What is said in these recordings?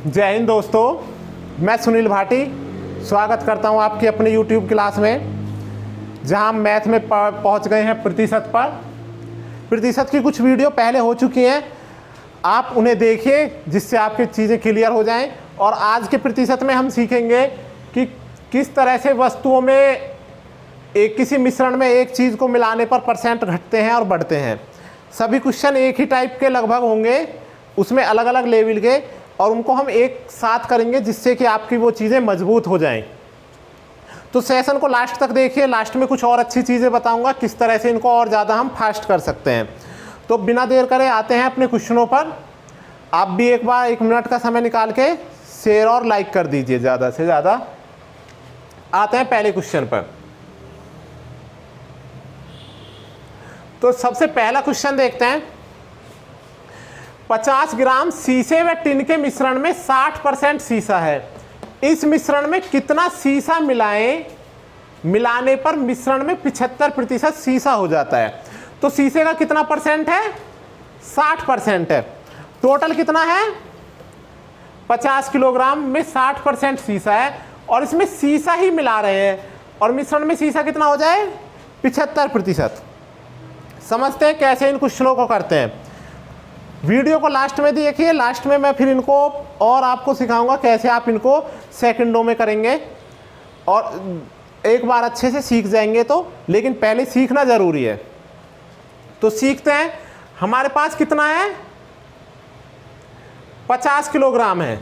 जय हिंद दोस्तों, मैं सुनील भाटी स्वागत करता हूं आपकी अपने YouTube क्लास में, जहां हम मैथ में पहुंच गए हैं प्रतिशत पर। प्रतिशत की कुछ वीडियो पहले हो चुकी हैं, आप उन्हें देखिए जिससे आपकी चीज़ें क्लियर हो जाएं। और आज के प्रतिशत में हम सीखेंगे कि किस तरह से वस्तुओं में किसी मिश्रण में एक चीज़ को मिलाने पर परसेंट घटते हैं और बढ़ते हैं। सभी क्वेश्चन एक ही टाइप के लगभग होंगे, उसमें अलग अलग लेवल के, और उनको हम एक साथ करेंगे जिससे कि आपकी वो चीज़ें मजबूत हो जाएं। तो सेशन को लास्ट तक देखिए, लास्ट में कुछ और अच्छी चीज़ें बताऊंगा किस तरह से इनको और ज़्यादा हम फास्ट कर सकते हैं। तो बिना देर करे आते हैं अपने क्वेश्चनों पर। आप भी एक बार 1 मिनट का समय निकाल के शेयर और लाइक कर दीजिए ज़्यादा से ज़्यादा। आते हैं पहले क्वेश्चन पर। तो सबसे पहला क्वेश्चन देखते हैं। 50 ग्राम शीशे व टिन के मिश्रण में 60% शीशा है। इस मिश्रण में कितना शीशा मिलाने पर मिश्रण में 75% शीशा हो जाता है। तो शीशे का कितना परसेंट है? 60% है। टोटल कितना है? 50 किलोग्राम में 60% शीशा है, और इसमें शीशा ही मिला रहे हैं, और मिश्रण में शीशा कितना हो जाए? 75%। समझते हैं कैसे इन क्वेश्चनों को करते हैं। वीडियो को लास्ट में देखिए, लास्ट में मैं फिर इनको और आपको सिखाऊंगा कैसे आप इनको सेकंडों में करेंगे, और एक बार अच्छे से सीख जाएंगे। तो लेकिन पहले सीखना ज़रूरी है। तो सीखते हैं। हमारे पास कितना है? 50 किलोग्राम है।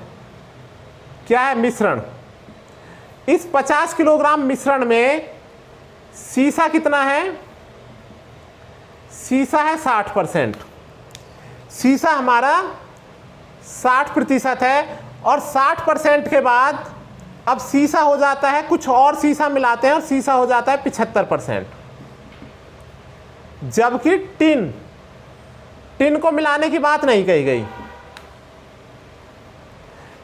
क्या है? मिश्रण। इस 50 किलोग्राम मिश्रण में शीशा कितना है? शीशा है 60%। शीशा हमारा 60% है, और 60% के बाद अब शीशा हो जाता है, कुछ और शीशा मिलाते हैं और शीशा हो जाता है 75%। जबकि टिन को मिलाने की बात नहीं कही गई।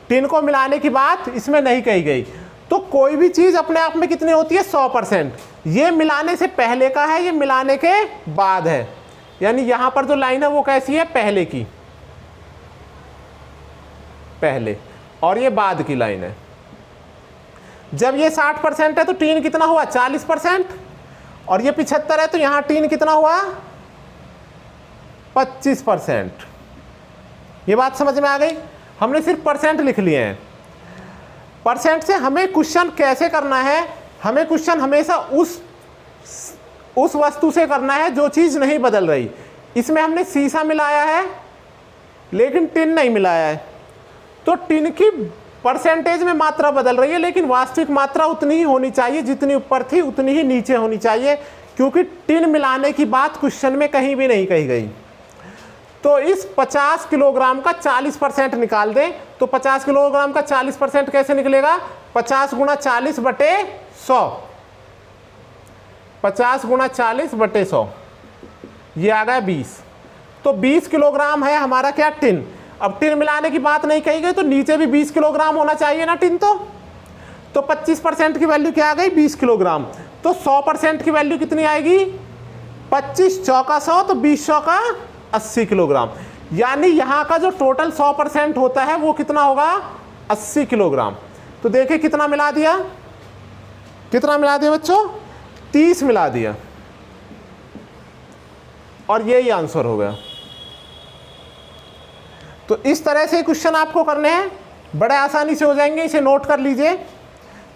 टिन को मिलाने की बात इसमें नहीं कही गई। तो कोई भी चीज अपने आप में कितनी होती है? 100%। ये मिलाने से पहले का है, ये मिलाने के बाद है। यानी यहां पर जो लाइन है वो कैसी है? पहले की, पहले, और ये बाद की लाइन है। जब ये 60% है तो टीन कितना हुआ? 40%, और ये 75 है तो यहां टीन कितना हुआ? 25%। ये बात समझ में आ गई? हमने सिर्फ परसेंट लिख लिए हैं। परसेंट से हमें क्वेश्चन कैसे करना है? हमें क्वेश्चन हमेशा उस वस्तु से करना है जो चीज नहीं बदल रही। इसमें हमने शीशा मिलाया है लेकिन टिन नहीं मिलाया है, तो टिन की परसेंटेज में मात्रा बदल रही है, लेकिन वास्तविक मात्रा उतनी ही होनी चाहिए, जितनी ऊपर थी उतनी ही नीचे होनी चाहिए, क्योंकि टिन मिलाने की बात क्वेश्चन में कहीं भी नहीं कही गई। तो इस 50 किलोग्राम का 40% निकाल दें। तो 50 किलोग्राम का 40% कैसे निकलेगा? 50 गुणा 40 बटे 100। 50 गुणा 40 बटे 100, ये आ गया 20। तो 20 किलोग्राम है हमारा क्या? टिन। अब टिन मिलाने की बात नहीं कही गई, तो नीचे भी 20 किलोग्राम होना चाहिए ना टिन। तो 25% की वैल्यू क्या आ गई? 20 किलोग्राम। तो 100% की वैल्यू कितनी आएगी? 25 चौका 100, तो 20 चौका 80 किलोग्राम। यानी यहाँ का जो टोटल 100% होता है वो कितना होगा? 80 किलोग्राम। तो देखिए कितना मिला दिया? कितना मिला दिया बच्चों? 30 मिला दिया, और यही आंसर हो गया। तो इस तरह से क्वेश्चन आपको करने हैं, बड़े आसानी से हो जाएंगे। इसे नोट कर लीजिए,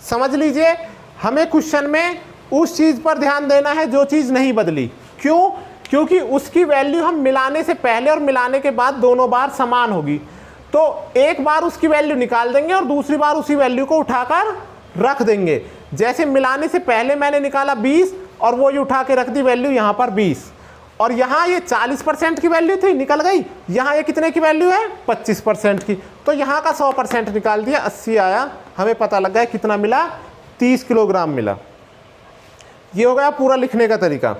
समझ लीजिए। हमें क्वेश्चन में उस चीज पर ध्यान देना है जो चीज नहीं बदली। क्यों? क्योंकि उसकी वैल्यू हम मिलाने से पहले और मिलाने के बाद दोनों बार समान होगी। तो एक बार उसकी वैल्यू निकाल देंगे और दूसरी बार उसी वैल्यू को उठाकर रख देंगे। जैसे मिलाने से पहले मैंने निकाला 20, और वो ही उठा के रख दी वैल्यू यहाँ पर 20, और यहाँ ये 40% की वैल्यू थी, निकल गई। यहाँ ये कितने की वैल्यू है? 25% की। तो यहाँ का 100% निकाल दिया, 80 आया। हमें पता लग गया कितना मिला? 30 किलोग्राम मिला। ये हो गया पूरा लिखने का तरीका।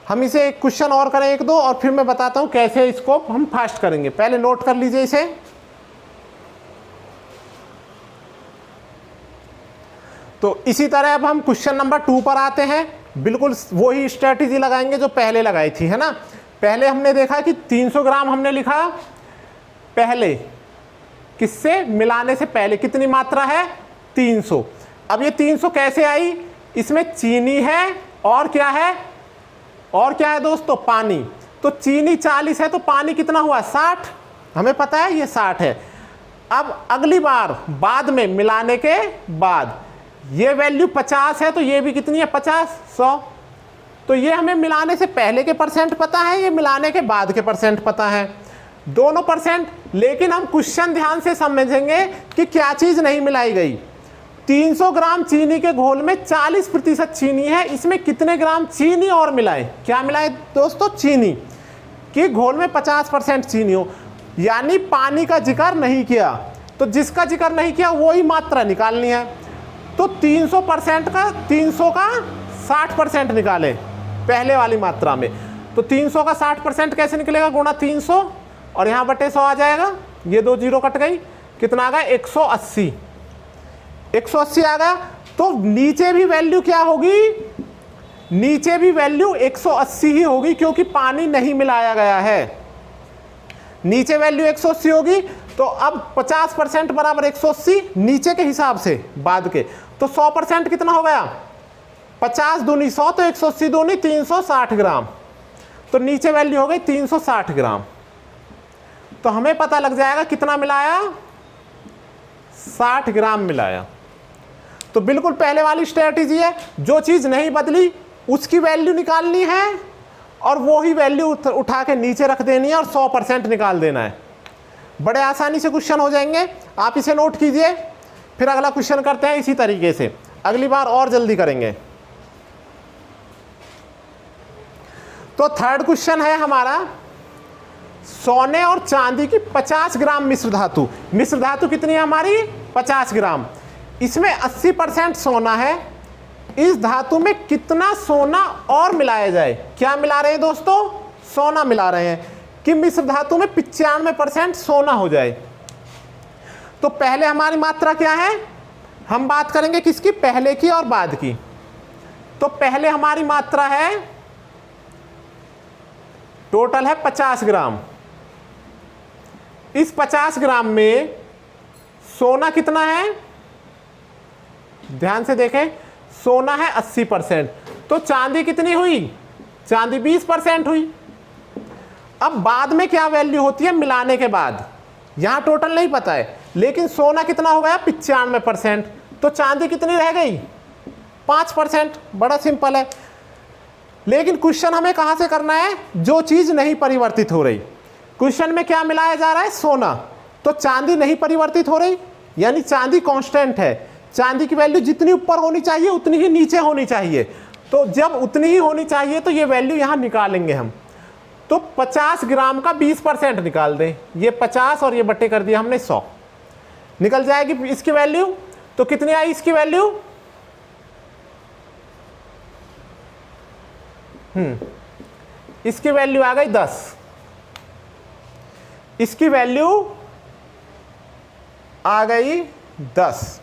हम इसे एक क्वेश्चन और करें, 1-2, और फिर मैं बताता हूँ कैसे इसको हम फास्ट करेंगे। पहले नोट कर लीजिए इसे। तो इसी तरह अब हम क्वेश्चन नंबर 2 पर आते हैं। बिल्कुल वही स्ट्रेटजी लगाएंगे जो पहले लगाई थी, है ना। पहले हमने देखा कि 300 ग्राम हमने लिखा पहले, किससे? मिलाने से पहले। कितनी मात्रा है? 300। अब ये 300 कैसे आई? इसमें चीनी है और क्या है? और क्या है दोस्तों? पानी। तो चीनी 40 है तो पानी कितना हुआ? 60। हमें पता है ये 60 है। अब अगली बार बाद में मिलाने के बाद ये वैल्यू 50 है तो ये भी कितनी है? 50, 100। तो ये हमें मिलाने से पहले के परसेंट पता है, ये मिलाने के बाद के परसेंट पता है, दोनों परसेंट। लेकिन हम क्वेश्चन ध्यान से समझेंगे कि क्या चीज नहीं मिलाई गई। 300 ग्राम चीनी के घोल में 40% चीनी है, इसमें कितने ग्राम चीनी और मिलाए? क्या मिलाए दोस्तों? चीनी। कि घोल में 50% चीनी हो, यानी पानी का जिक्र नहीं किया। तो जिसका जिक्र नहीं किया वही मात्रा निकालनी है। तो 300% का 300 का 60% निकाले पहले वाली मात्रा में। तो 300 का 60% कैसे निकलेगा? गुणा 300 और यहाँ बटे 100 आ जाएगा। ये 2 जीरो कट गई, कितना आ गया? 180। 180 आ गया। तो नीचे भी वैल्यू क्या होगी? नीचे भी वैल्यू 180 ही होगी, क्योंकि पानी नहीं मिलाया गया है। नीचे वैल्यू 180 होगी। तो अब 50% बराबर 180 नीचे के हिसाब से, बाद के। तो 100% कितना हो गया? 50 दूनी 100, तो 180 दूनी 360 ग्राम। तो नीचे वैल्यू हो गई 360 ग्राम। तो हमें पता लग जाएगा कितना मिलाया? 60 ग्राम मिलाया। तो बिल्कुल पहले वाली स्ट्रेटजी है, जो चीज नहीं बदली उसकी वैल्यू निकालनी है और वो ही वैल्यू उठा के नीचे रख देनी है और 100% निकाल देना है। बड़े आसानी से क्वेश्चन हो जाएंगे, आप इसे नोट कीजिए। फिर अगला क्वेश्चन करते हैं इसी तरीके से, अगली बार और जल्दी करेंगे। तो थर्ड क्वेश्चन है हमारा, सोने और चांदी की 50 ग्राम मिश्र धातु। मिश्र धातु कितनी है हमारी? 50 ग्राम। इसमें 80% सोना है। इस धातु में कितना सोना और मिलाया जाए? क्या मिला रहे हैं दोस्तों? सोना मिला रहे हैं कि मिश्र धातु में 95% सोना हो जाए। तो पहले हमारी मात्रा क्या है? हम बात करेंगे किसकी? पहले की और बाद की। तो पहले हमारी मात्रा है, टोटल है 50 ग्राम। इस 50 ग्राम में सोना कितना है? ध्यान से देखें, सोना है 80%। तो चांदी कितनी हुई? चांदी 20% हुई। अब बाद में क्या वैल्यू होती है मिलाने के बाद? यहां टोटल नहीं पता है, लेकिन सोना कितना हो गया? 95%। तो चांदी कितनी रह गई? 5%। बड़ा सिंपल है। लेकिन क्वेश्चन हमें कहां से करना है? जो चीज नहीं परिवर्तित हो रही। क्वेश्चन में क्या मिलाया जा रहा है? सोना। तो चांदी नहीं परिवर्तित हो रही, यानी चांदी कांस्टेंट है। चांदी की वैल्यू जितनी ऊपर होनी चाहिए उतनी ही नीचे होनी चाहिए। तो जब उतनी ही होनी चाहिए तो ये वैल्यू यहां निकालेंगे हम। तो 50 ग्राम का 20% निकाल दें। ये 50 और ये बटे कर दिया हमने 100, निकल जाएगी इसकी वैल्यू। तो कितनी आई इसकी वैल्यू? इसकी वैल्यू आ गई 10। इसकी वैल्यू आ गई 10।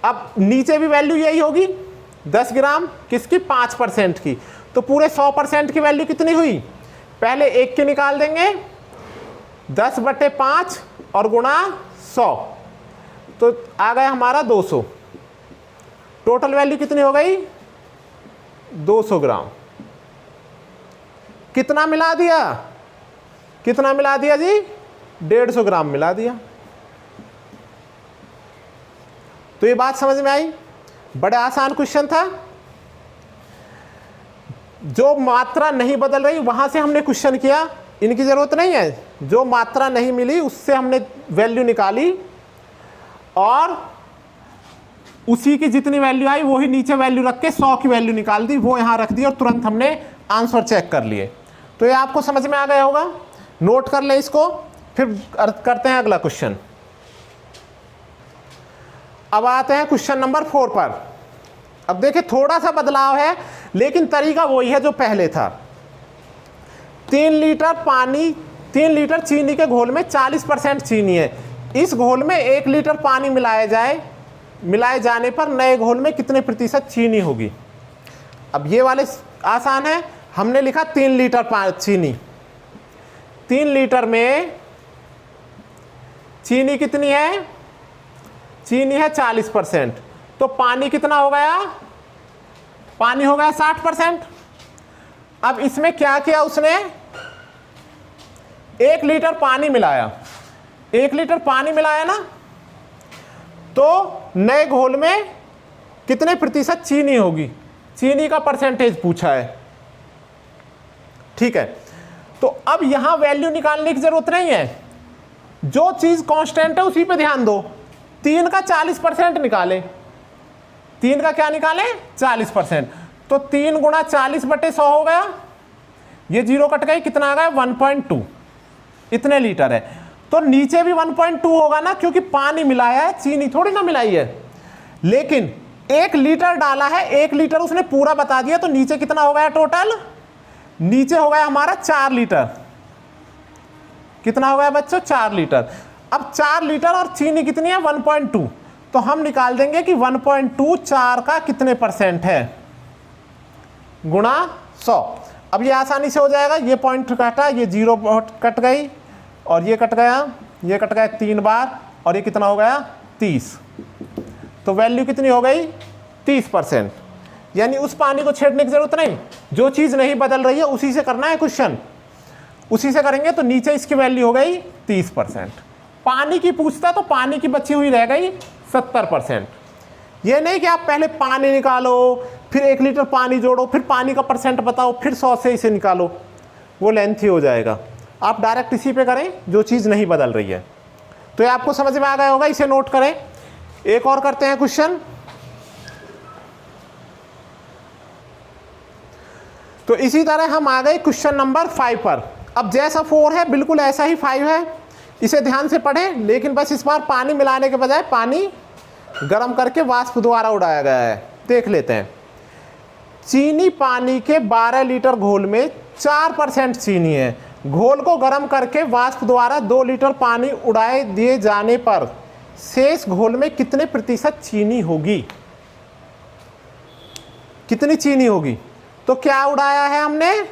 अब नीचे भी वैल्यू यही होगी 10 ग्राम किसकी? 5% की। तो पूरे 100% की वैल्यू कितनी हुई? पहले 1 की निकाल देंगे, 10 बटे 5 और गुणा 100, तो आ गया हमारा 200। टोटल वैल्यू कितनी हो गई? 200 ग्राम। कितना मिला दिया? कितना मिला दिया जी? 150 ग्राम मिला दिया। तो ये बात समझ में आई? बड़ा आसान क्वेश्चन था। जो मात्रा नहीं बदल रही वहां से हमने क्वेश्चन किया, इनकी जरूरत नहीं है। जो मात्रा नहीं मिली उससे हमने वैल्यू निकाली और उसी की जितनी वैल्यू आई वही नीचे वैल्यू रख के 100 की वैल्यू निकाल दी, वो यहां रख दी और तुरंत हमने आंसर चेक कर लिए। तो ये आपको समझ में आ गया होगा। नोट कर ले इसको, फिर करते हैं अगला क्वेश्चन। अब आते हैं क्वेश्चन नंबर 4 पर। अब देखिए थोड़ा सा बदलाव है, लेकिन तरीका वही है जो पहले था। 3 लीटर पानी, 3 लीटर चीनी के घोल में 40% चीनी है। इस घोल में 1 लीटर पानी मिलाया जाए, मिलाए जाने पर नए घोल में कितने प्रतिशत चीनी होगी? अब ये वाले आसान है। हमने लिखा 3 लीटर चीनी। 3 लीटर में चीनी कितनी है, चीनी है 40%, तो पानी कितना हो गया, पानी हो गया 60%। अब इसमें क्या किया उसने, 1 लीटर पानी मिलाया, 1 लीटर पानी मिलाया ना, तो नए घोल में कितने प्रतिशत चीनी होगी, चीनी का परसेंटेज पूछा है। ठीक है, तो अब यहां वैल्यू निकालने की जरूरत नहीं है, जो चीज कांस्टेंट है उसी पे ध्यान दो। 3 का 40% निकाले, 3 का क्या निकाले, 40%, तो 3 गुणा 40/100 हो गया, ये 0 कट गई, कितना आ गया 1.2, इतने लीटर है। तो नीचे भी 1.2 होगा ना, क्योंकि पानी मिलाया है, चीनी थोड़ी ना मिलाई है। लेकिन 1 लीटर डाला है, 1 लीटर उसने पूरा बता दिया, तो नीचे कितना हो गया टोटल, नीचे हो गया हमारा 4 लीटर। कितना हो गया बच्चों, 4 लीटर। अब 4 लीटर और चीनी कितनी है 1.2, तो हम निकाल देंगे कि 1.2 4 का कितने परसेंट है, गुणा 100। अब ये आसानी से हो जाएगा, ये पॉइंट काटा, ये 0 कट गई, और ये कट गया, ये कट गया 3 बार, और ये कितना हो गया 30, तो वैल्यू कितनी हो गई 30%। यानी उस पानी को छेड़ने की जरूरत नहीं, जो चीज़ नहीं बदल रही है उसी से करना है क्वेश्चन, उसी से करेंगे। तो नीचे इसकी वैल्यू हो गई 30%। पानी की पूछता तो पानी की बची हुई रह गई 70%। ये नहीं कि आप पहले पानी निकालो, फिर 1 लीटर पानी जोड़ो, फिर पानी का परसेंट बताओ, फिर 100 से इसे निकालो, वो लेंथी हो जाएगा। आप डायरेक्ट इसी पे करें, जो चीज़ नहीं बदल रही है। तो ये आपको समझ में आ गया होगा, इसे नोट करें। एक और करते हैं क्वेश्चन। तो इसी तरह हम आ गए क्वेश्चन नंबर 5 पर। अब जैसा 4 है बिल्कुल ऐसा ही 5 है, इसे ध्यान से पढ़ें। लेकिन बस इस बार पानी मिलाने के बजाय पानी गर्म करके वाष्प द्वारा उड़ाया गया है। देख लेते हैं। चीनी पानी के 12 लीटर घोल में 4% चीनी है। घोल को गर्म करके वाष्प द्वारा 2 लीटर पानी उड़ाए दिए जाने पर शेष घोल में कितने प्रतिशत चीनी होगी, कितनी चीनी होगी। तो क्या उड़ाया है हमने,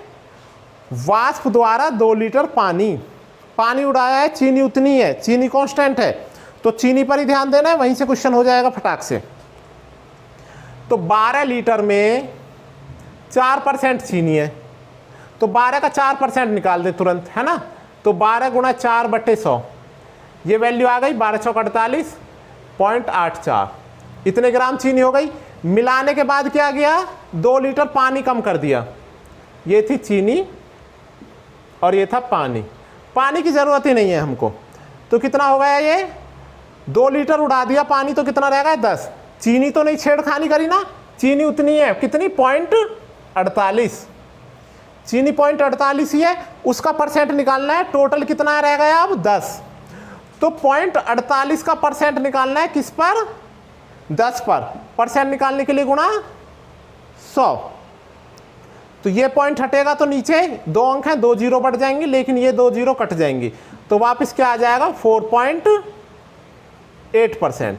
वाष्प द्वारा 2 लीटर पानी, पानी उड़ाया है, चीनी उतनी है, चीनी कांस्टेंट है, तो चीनी पर ही ध्यान देना है, वहीं से क्वेश्चन हो जाएगा फटाक से। तो 12 लीटर में 4% चीनी है, तो 12 का 4% निकाल दे तुरंत, है ना। तो 12 गुणा 4/100, ये वैल्यू आ गई 12 चौक 48.84, इतने ग्राम चीनी हो गई। मिलाने के बाद क्या किया, 2 लीटर पानी कम कर दिया, ये थी चीनी और ये था पानी। पानी की ज़रूरत ही नहीं है हमको, तो कितना हो गया ये, 2 लीटर उड़ा दिया पानी, तो कितना रहेगा 10। चीनी तो नहीं छेड़खानी करी ना, चीनी उतनी है, कितनी 0.48, चीनी 0.48 ही है, उसका परसेंट निकालना है। टोटल कितना रह गया अब 10, तो 0.48 का परसेंट निकालना है, किस पर, 10 पर। परसेंट निकालने के लिए गुणा 100, तो ये पॉइंट हटेगा, तो नीचे 2 अंक हैं, 2 जीरो बढ़ जाएंगे, लेकिन ये 2 जीरो कट जाएंगी, तो वापस क्या आ जाएगा 4.8%।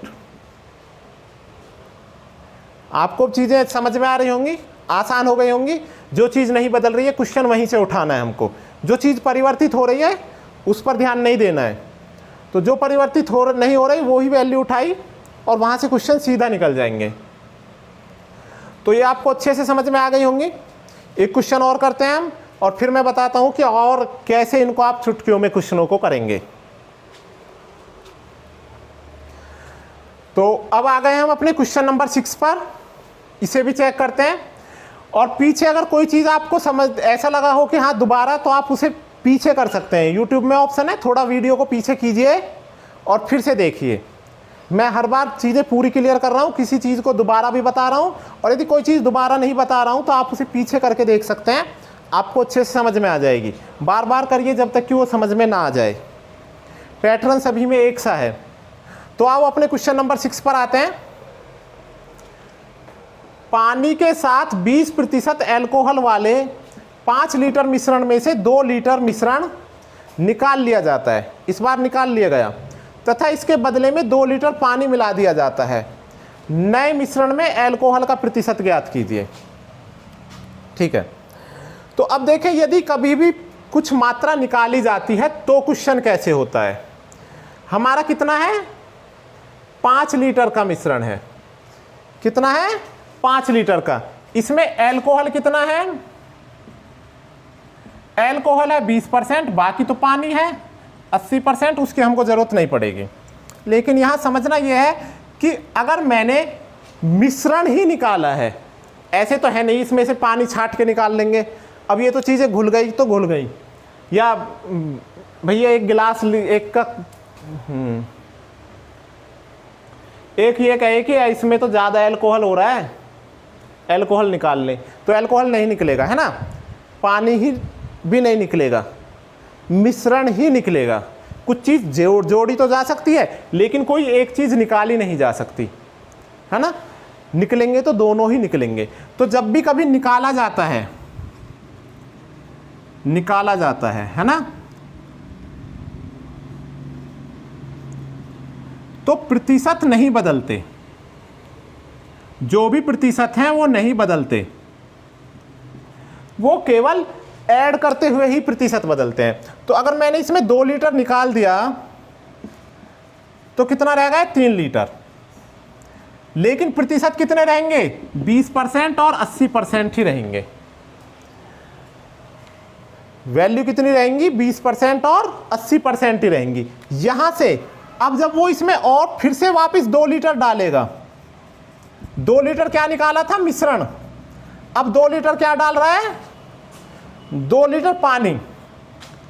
आपको चीज़ें समझ में आ रही होंगी, आसान हो गई होंगी। जो चीज़ नहीं बदल रही है क्वेश्चन वहीं से उठाना है हमको, जो चीज़ परिवर्तित हो रही है उस पर ध्यान नहीं देना है। तो जो परिवर्तित नहीं हो रही वो ही वैल्यू उठाई और वहाँ से क्वेश्चन सीधा निकल जाएंगे। तो ये आपको अच्छे से समझ में आ गई होंगी। एक क्वेश्चन और करते हैं हम, और फिर मैं बताता हूँ कि और कैसे इनको आप चुटकियों में क्वेश्चनों को करेंगे। तो अब आ गए हम अपने क्वेश्चन नंबर 6 पर, इसे भी चेक करते हैं। और पीछे अगर कोई चीज़ आपको समझ ऐसा लगा हो कि हाँ दोबारा, तो आप उसे पीछे कर सकते हैं। यूट्यूब में ऑप्शन है, थोड़ा वीडियो को पीछे कीजिए और फिर से देखिए। मैं हर बार चीज़ें पूरी क्लियर कर रहा हूँ, किसी चीज़ को दोबारा भी बता रहा हूँ, और यदि कोई चीज़ दोबारा नहीं बता रहा हूँ तो आप उसे पीछे करके देख सकते हैं, आपको अच्छे से समझ में आ जाएगी। बार बार करिए जब तक कि वो समझ में ना आ जाए। पैटर्न सभी में एक सा है। तो आओ अपने क्वेश्चन नंबर 6 पर आते हैं। पानी के साथ 20% एल्कोहल वाले 5 लीटर मिश्रण में से 2 लीटर मिश्रण निकाल लिया जाता है। इस बार निकाल लिया गया, तथा इसके बदले में 2 लीटर पानी मिला दिया जाता है। नए मिश्रण में एल्कोहल का प्रतिशत ज्ञात कीजिए। ठीक है, तो अब देखें, यदि कभी भी कुछ मात्रा निकाली जाती है तो क्वेश्चन कैसे होता है। हमारा कितना है, 5 लीटर का मिश्रण है। कितना है, 5 लीटर का। इसमें एल्कोहल कितना है, एल्कोहल है 20%, बाकी तो पानी है 80%, उसकी हमको जरूरत नहीं पड़ेगी। लेकिन यहां समझना यह है कि अगर मैंने मिश्रण ही निकाला है, ऐसे तो है नहीं इसमें से पानी छाट के निकाल लेंगे। अब ये तो चीजें घुल गई तो घुल गई, या भैया एक गिलास एक का एक ये कहे कि इसमें तो ज़्यादा एल्कोहल हो रहा है, एल्कोहल निकाल लें, तो एल्कोहल नहीं निकलेगा, है ना। पानी ही भी नहीं निकलेगा, मिश्रण ही निकलेगा। कुछ चीज़ जोड़ी तो जा सकती है, लेकिन कोई एक चीज़ निकाली नहीं जा सकती, है ना। निकलेंगे तो दोनों ही निकलेंगे। तो जब भी कभी निकाला जाता है, है ना, तो प्रतिशत नहीं बदलते। जो भी प्रतिशत हैं वो नहीं बदलते, वो केवल ऐड करते हुए ही प्रतिशत बदलते हैं। तो अगर मैंने इसमें 2 लीटर निकाल दिया तो कितना रहेगा, 3 लीटर। लेकिन प्रतिशत कितने रहेंगे, 20% और 80% ही रहेंगे। वैल्यू कितनी रहेंगी, 20% और 80% ही रहेंगी। यहां से अब जब वो इसमें और फिर से वापस 2 लीटर डालेगा, 2 लीटर क्या निकाला था, मिश्रण। अब 2 लीटर क्या डाल रहा है, 2 लीटर पानी,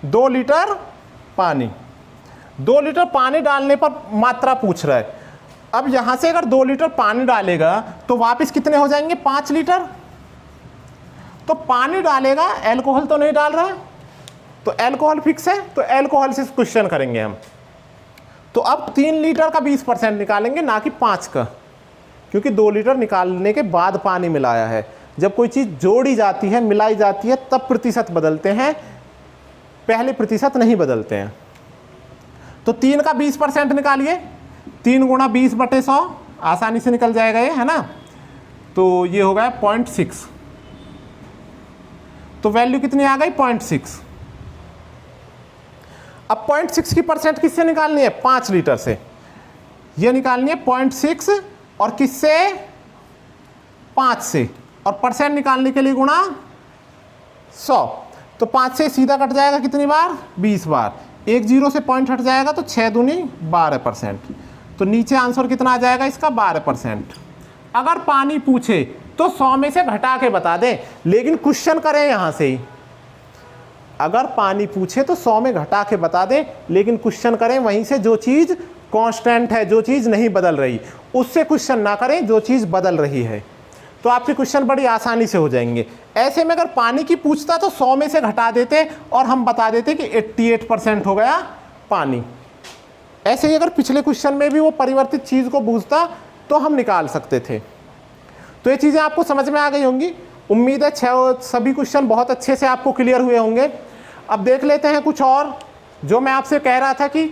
2 लीटर पानी, 2 लीटर पानी डालने पर मात्रा पूछ रहा है। अब यहां से अगर 2 लीटर पानी डालेगा तो वापस कितने हो जाएंगे, 5 लीटर। तो पानी डालेगा, एल्कोहल तो नहीं डाल रहा है, तो एल्कोहल फिक्स है, तो एल्कोहल से क्वेश्चन करेंगे हम। तो अब 3 लीटर का 20% निकालेंगे, ना कि 5 का, क्योंकि 2 लीटर निकालने के बाद पानी मिलाया है। जब कोई चीज़ जोड़ी जाती है, मिलाई जाती है, तब प्रतिशत बदलते हैं, पहले प्रतिशत नहीं बदलते हैं। तो 3 का 20% निकालिए, 3 गुणा 20/100, आसानी से निकल जाएगा ये, है ना। तो ये हो गया 0.6। तो वैल्यू कितनी आ गई, 0.6। अब 0.6 की परसेंट किससे निकालनी है, 5 लीटर से। ये निकालनी है 0.6 और किससे, 5 से, और परसेंट निकालने के लिए गुणा 100। तो 5 से सीधा कट जाएगा कितनी बार, 20 बार। 1 0 से पॉइंट हट जाएगा तो 6 दूनी 12%। तो नीचे आंसर कितना आ जाएगा इसका, 12%। अगर पानी पूछे तो 100 में से घटा के बता दें, लेकिन क्वेश्चन करें यहां से ही। अगर पानी पूछे तो 100 में घटा के बता दें, लेकिन क्वेश्चन करें वहीं से, जो चीज़ कांस्टेंट है, जो चीज़ नहीं बदल रही, उससे क्वेश्चन ना करें जो चीज़ बदल रही है। तो आपके क्वेश्चन बड़ी आसानी से हो जाएंगे। ऐसे में अगर पानी की पूछता तो 100 में से घटा देते और हम बता देते कि 88% हो गया पानी। ऐसे ही अगर पिछले क्वेश्चन में भी वो परिवर्तित चीज़ को पूछता तो हम निकाल सकते थे। तो ये चीज़ें आपको समझ में आ गई होंगी। उम्मीद है सभी क्वेश्चन बहुत अच्छे से आपको क्लियर हुए होंगे। अब देख लेते हैं कुछ और, जो मैं आपसे कह रहा था कि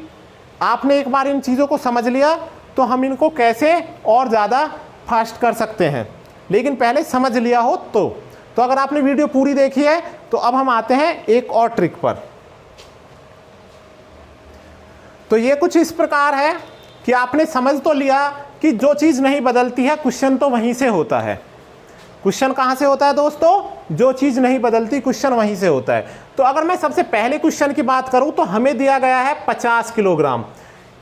आपने एक बार इन चीज़ों को समझ लिया तो हम इनको कैसे और ज़्यादा फास्ट कर सकते हैं, लेकिन पहले समझ लिया हो तो अगर आपने वीडियो पूरी देखी है तो अब हम आते हैं एक और ट्रिक पर। तो ये कुछ इस प्रकार है कि आपने समझ तो लिया कि जो चीज़ नहीं बदलती है क्वेश्चन तो वहीं से होता है। क्वेश्चन कहाँ से होता है दोस्तों, जो चीज़ नहीं बदलती क्वेश्चन वहीं से होता है। तो अगर मैं सबसे पहले क्वेश्चन की बात करूं तो हमें दिया गया है 50 किलोग्राम।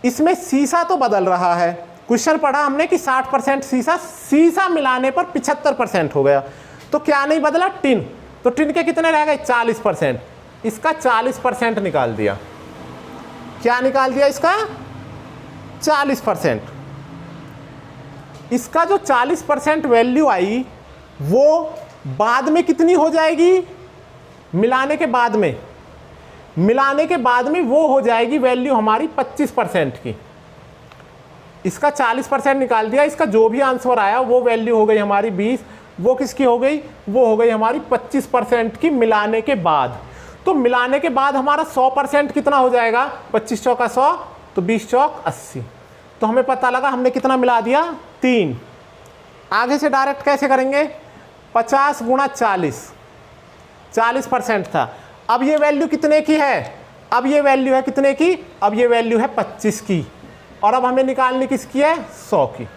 इसमें सीसा तो बदल रहा है। क्वेश्चन पढ़ा हमने कि 60% सीसा मिलाने पर 75% हो गया। तो क्या नहीं बदला, टिन। तो टिन के कितने रह गए, 40%। इसका 40% निकाल दिया। क्या निकाल दिया, इसका 40%। इसका जो 40% वैल्यू आई वो बाद में कितनी हो जाएगी, मिलाने के बाद में, वो हो जाएगी वैल्यू हमारी 25% की। इसका 40% निकाल दिया, इसका जो भी आंसर आया वो वैल्यू हो गई हमारी 20। वो किसकी हो गई, वो हो गई हमारी 25% की मिलाने के बाद। तो मिलाने के बाद हमारा 100% कितना हो जाएगा, 25 चौका 100, तो 20 चौक 80। तो हमें पता लगा हमने कितना मिला दिया, 3। आगे से डायरेक्ट कैसे करेंगे, 50 गुणा 40, 40% था। अब ये वैल्यू कितने की है, अब ये वैल्यू है कितने की, अब ये वैल्यू है 25 की, और अब हमें निकालनी किसकी है, 100 की।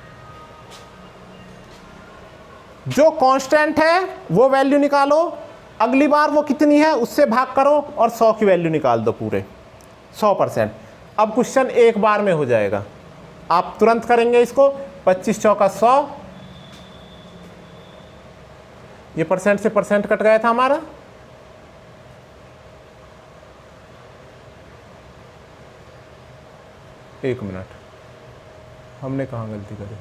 जो कांस्टेंट है वो वैल्यू निकालो, अगली बार वो कितनी है उससे भाग करो और 100 की वैल्यू निकाल दो पूरे 100%। अब क्वेश्चन एक बार में हो जाएगा, आप तुरंत करेंगे इसको। 25 चौका 100, ये परसेंट से परसेंट कट गया था हमारा, एक मिनट, हमने कहाँ गलती करी।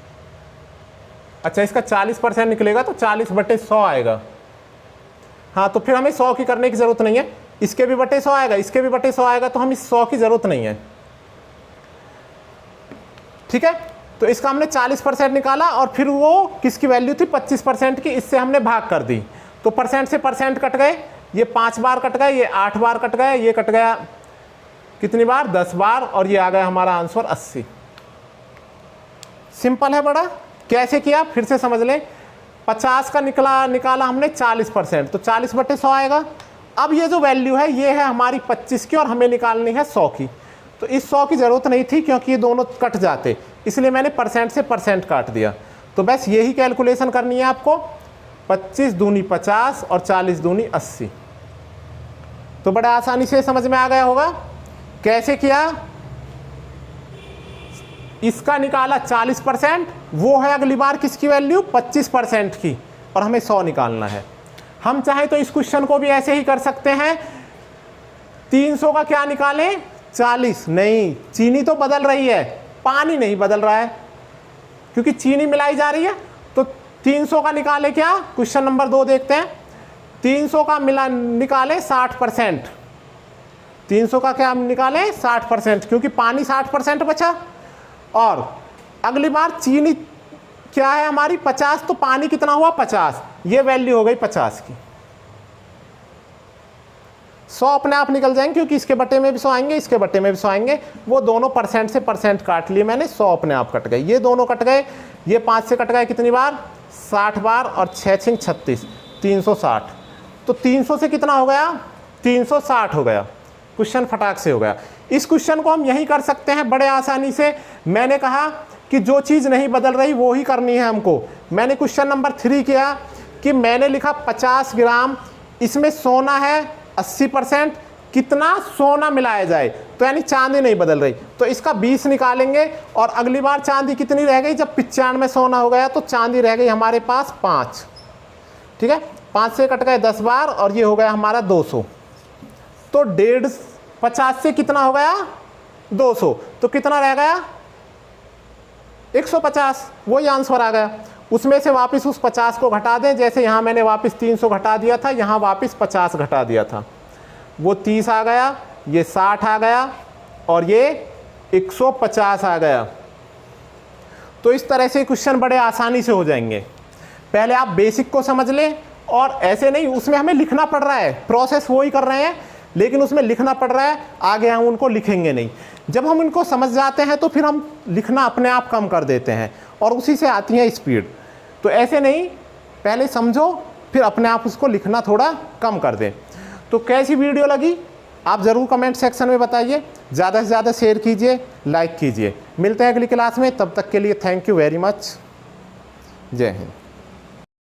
अच्छा, इसका 40% निकलेगा तो 40/100 आएगा। हाँ, तो फिर हमें 100 की करने की जरूरत नहीं है, इसके भी बटे 100 आएगा, इसके भी बटे 100 आएगा, तो हम इस 100 की जरूरत नहीं है। ठीक है, तो इसका हमने 40% निकाला और फिर वो किसकी वैल्यू थी, 25% की, इससे हमने भाग कर दी, तो परसेंट से परसेंट कट गए, ये 5 बार कट गए, ये 8 बार कट गए, ये कट गया कितनी बार, 10 बार, और ये आ गया हमारा आंसर 80। सिंपल है बड़ा। कैसे किया फिर से समझ लें। 50 का निकाला हमने 40%, तो 40/100 आएगा। अब ये जो वैल्यू है ये है हमारी 25 की और हमें निकालनी है 100 की, तो इस 100 की ज़रूरत नहीं थी क्योंकि ये दोनों कट जाते, इसलिए मैंने परसेंट से परसेंट काट दिया। तो बस यही कैलकुलेशन करनी है आपको, 25 दूनी 50 और 40 दूनी 80। तो बड़े आसानी से समझ में आ गया होगा। कैसे किया, इसका निकाला 40%, वो है अगली बार किसकी वैल्यू, 25% की, और हमें 100 निकालना है। हम चाहे तो इस क्वेश्चन को भी ऐसे ही कर सकते हैं, 300 का क्या निकालें, 40, नहीं, चीनी तो बदल रही है, पानी नहीं बदल रहा है, क्योंकि चीनी मिलाई जा रही है। तो 300 का निकाले क्या, क्वेश्चन नंबर 2 देखते हैं। 300 का निकाले 60%, 300 का क्या निकाले 60%, क्योंकि पानी 60% बचा, और अगली बार चीनी क्या है हमारी 50, तो पानी कितना हुआ 50, ये वैल्यू हो गई 50 की। 100 अपने आप निकल जाएंगे क्योंकि इसके बटे में भी 100 आएंगे, इसके बटे में भी 100 आएंगे, वो दोनों परसेंट से परसेंट काट लिए मैंने, 100 अपने आप कट गए, ये दोनों कट गए, ये 5 से कट गए कितनी बार, 60 बार, और 6 6 36, 360। तो 300 से कितना हो गया, 360 हो गया। क्वेश्चन फटाक से हो गया। इस क्वेश्चन को हम यही कर सकते हैं बड़े आसानी से। मैंने कहा कि जो चीज़ नहीं बदल रही वो ही करनी है हमको। मैंने क्वेश्चन नंबर 3 किया कि मैंने लिखा 50 ग्राम, इसमें सोना है 80%, कितना सोना मिलाया जाए, तो यानी चांदी नहीं बदल रही, तो इसका 20 निकालेंगे, और अगली बार चांदी कितनी रह गई, जब 95 सोना हो गया तो चांदी रह गई हमारे पास 5। ठीक है, 5 से कट गए 10 बार, और ये हो गया हमारा 200। तो 50 से कितना हो गया 200, तो कितना रह गया 150, वही आंसर आ गया। उसमें से वापस उस 50 को घटा दें, जैसे यहाँ मैंने वापस 300 घटा दिया था, यहाँ वापस 50 घटा दिया था, वो 30 आ गया, ये 60 आ गया, और ये 150 आ गया। तो इस तरह से क्वेश्चन बड़े आसानी से हो जाएंगे। पहले आप बेसिक को समझ लें, और ऐसे नहीं, उसमें हमें लिखना पड़ रहा है, प्रोसेस वो ही कर रहे हैं, लेकिन उसमें लिखना पड़ रहा है, आगे हम उनको लिखेंगे नहीं। जब हम इनको समझ जाते हैं तो फिर हम लिखना अपने आप कम कर देते हैं, और उसी से आती है स्पीड। तो ऐसे नहीं, पहले समझो फिर अपने आप उसको लिखना थोड़ा कम कर दें। तो कैसी वीडियो लगी आप ज़रूर कमेंट सेक्शन में बताइए, ज़्यादा से ज़्यादा शेयर कीजिए, लाइक कीजिए। मिलते हैं अगली क्लास में, तब तक के लिए थैंक यू वेरी मच। जय हिंद।